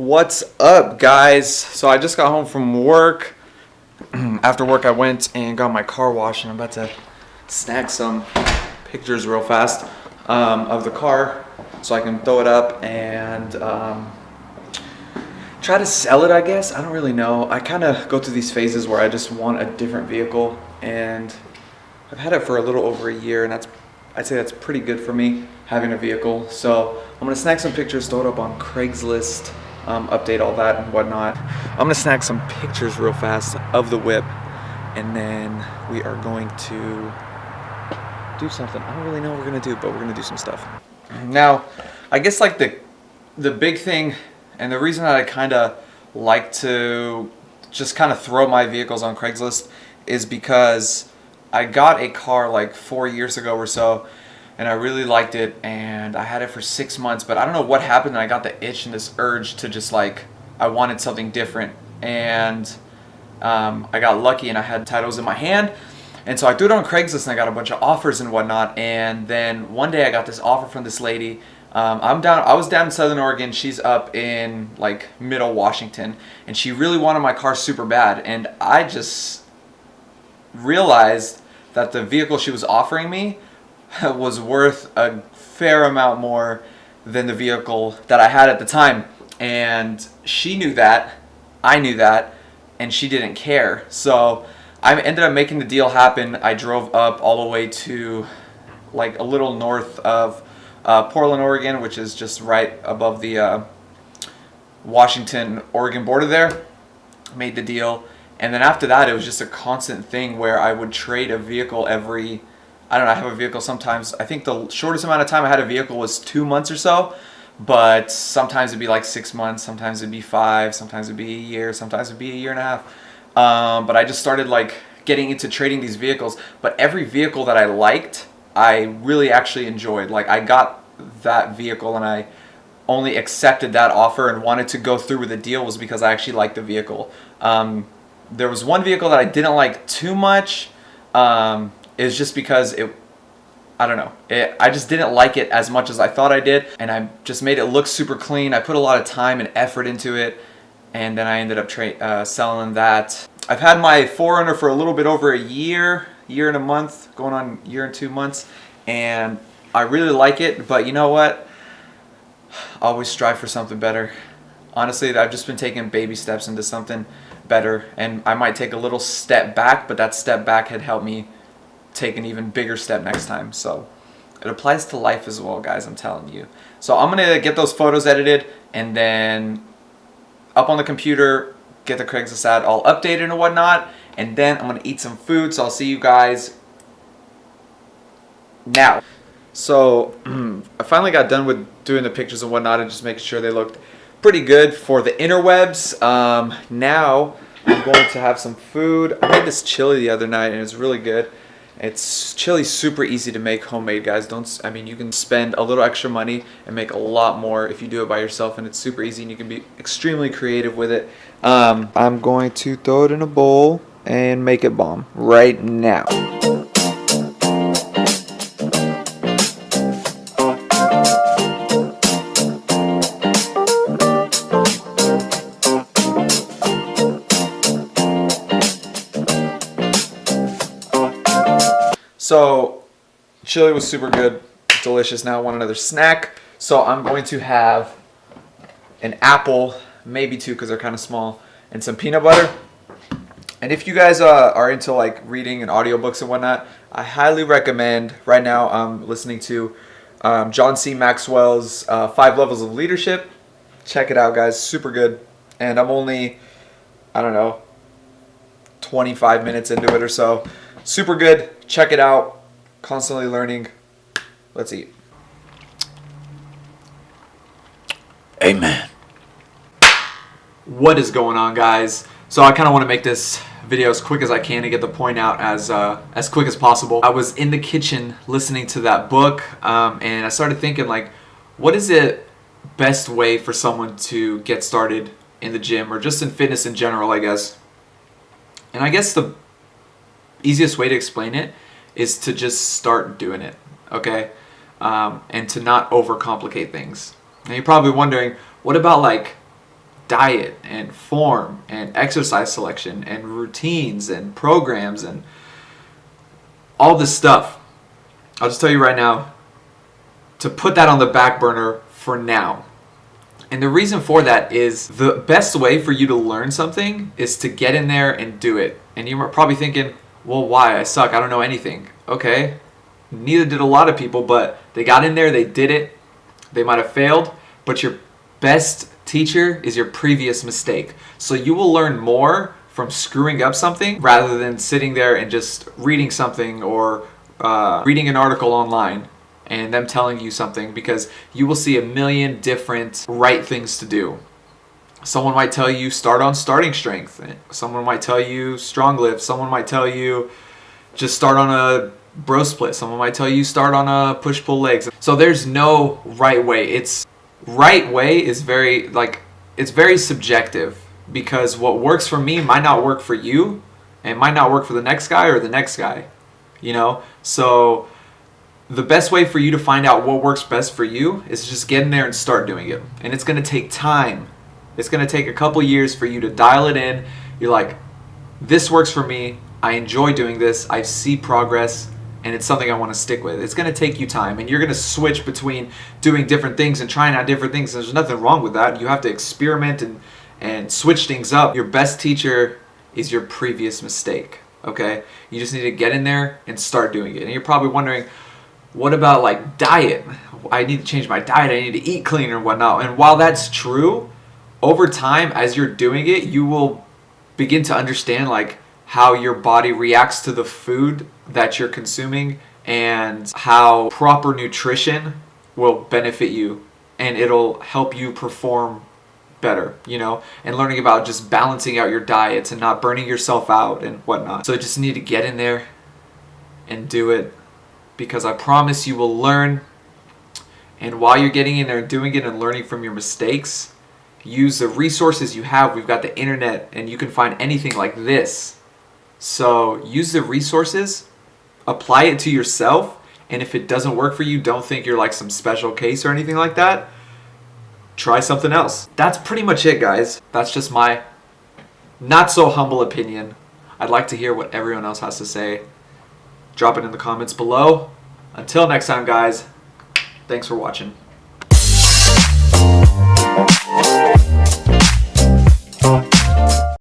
What's up, guys? So I just got home from work. After work, I went and got my car washed, and I'm about to snag some pictures real fast of the car so I can throw it up and try to sell it, I guess. I don't really know. I kind of go through these phases where I just want a different vehicle, and I've had it for a little over a year, and I'd say that's pretty good for me, having a vehicle. So I'm gonna snag some pictures, throw it up on Craigslist, update all that and whatnot. I'm gonna snag some pictures real fast of the whip, and then we are going to do something. I don't really know what we're gonna do, but we're gonna do some stuff. Now, I guess like the big thing, and the reason that I kind of like to just kind of throw my vehicles on Craigslist is because I got a car like 4 years ago or so, and I really liked it, and I had it for 6 months, but I don't know what happened, and I got the itch and this urge to just like, I wanted something different, and I got lucky and I had titles in my hand, and so I threw it on Craigslist and I got a bunch of offers and whatnot, and then one day I got this offer from this lady. I was down in Southern Oregon, she's up in like middle Washington, and she really wanted my car super bad, and I just realized that the vehicle she was offering me was worth a fair amount more than the vehicle that I had at the time. And she knew that, I knew that, and she didn't care. So I ended up making the deal happen. I drove up all the way to like a little north of Portland, Oregon, which is just right above the Washington-Oregon border there. Made the deal. And then after that, it was just a constant thing where I would trade a vehicle every, I don't know, I have a vehicle sometimes, I think the shortest amount of time I had a vehicle was 2 months or so, but sometimes it'd be like 6 months, sometimes it'd be 5, sometimes it'd be a year, sometimes it'd be a year and a half. But I just started like getting into trading these vehicles, but every vehicle that I liked, I really actually enjoyed. Like I got that vehicle and I only accepted that offer and wanted to go through with the deal was because I actually liked the vehicle. There was one vehicle that I didn't like too much. Is just because I don't know. I just didn't like it as much as I thought I did, and I just made it look super clean. I put a lot of time and effort into it, and then I ended up selling that. I've had my 4Runner for a little bit over a year and a month, going on year and 2 months, and I really like it, but you know what? I always strive for something better. Honestly, I've just been taking baby steps into something better, and I might take a little step back, but that step back had helped me take an even bigger step next time. So it applies to life as well, guys, I'm telling you. So I'm gonna get those photos edited and then up on the computer, get the Craigslist ad all updated and whatnot, and then I'm gonna eat some food. So I'll see you guys now. So I finally got done with doing the pictures and whatnot and just making sure they looked pretty good for the interwebs. Now I'm going to have some food. I made this chili the other night and it's really good. It's chili, super easy to make homemade, guys. You can spend a little extra money and make a lot more if you do it by yourself, and it's super easy and you can be extremely creative with it. I'm going to throw it in a bowl and make it bomb right now. So, chili was super good, delicious. Now I want another snack. So I'm going to have an apple, maybe two because they're kind of small, and some peanut butter. And if you guys are into like reading and audiobooks and whatnot, I highly recommend, right now I'm listening to John C. Maxwell's 5 Levels of Leadership. Check it out, guys, super good. And I'm only, I don't know, 25 minutes into it or so. Super good. Check it out. Constantly learning. Let's eat. Amen. What is going on, guys? So I kind of want to make this video as quick as I can to get the point out as quick as possible. I was in the kitchen listening to that book, and I started thinking, like, what is the best way for someone to get started in the gym or just in fitness in general, I guess? And I guess the easiest way to explain it is to just start doing it, okay? And to not overcomplicate things. And you're probably wondering, what about like diet and form and exercise selection and routines and programs and all this stuff. I'll just tell you right now to put that on the back burner for now. And the reason for that is the best way for you to learn something is to get in there and do it. And you're probably thinking, well, why? I suck. I don't know anything. Okay. Neither did a lot of people, but they got in there, they did it. They might have failed, but your best teacher is your previous mistake. So you will learn more from screwing up something rather than sitting there and just reading something or reading an article online and them telling you something, because you will see a million different right things to do. Someone might tell you start on starting strength. Someone might tell you strong lift. Someone might tell you just start on a bro split. Someone might tell you start on a push-pull legs. So there's no right way. It's right way is very it's very subjective, because what works for me might not work for you and might not work for the next guy or the next guy, you know? So the best way for you to find out what works best for you is just get in there and start doing it. And it's going to take time. It's going to take a couple years for you to dial it in. You're like, this works for me. I enjoy doing this. I see progress, and it's something I want to stick with. It's going to take you time, and you're going to switch between doing different things and trying out different things. There's nothing wrong with that. You have to experiment and switch things up. Your best teacher is your previous mistake, okay? You just need to get in there and start doing it. And you're probably wondering, what about like diet? I need to change my diet. I need to eat cleaner and whatnot. And while that's true, over time, as you're doing it, you will begin to understand like how your body reacts to the food that you're consuming and how proper nutrition will benefit you, and it'll help you perform better, you know, and learning about just balancing out your diets and not burning yourself out and whatnot. So you just need to get in there and do it, because I promise you will learn. And while you're getting in there and doing it and learning from your mistakes, use the resources you have. We've got the internet, and you can find anything like this. So use the resources, apply it to yourself, and if it doesn't work for you, don't think you're like some special case or anything like that. Try something else. That's pretty much it, guys. That's just my not so humble opinion. I'd like to hear what everyone else has to say. Drop it in the comments below. Until next time, guys, thanks for watching.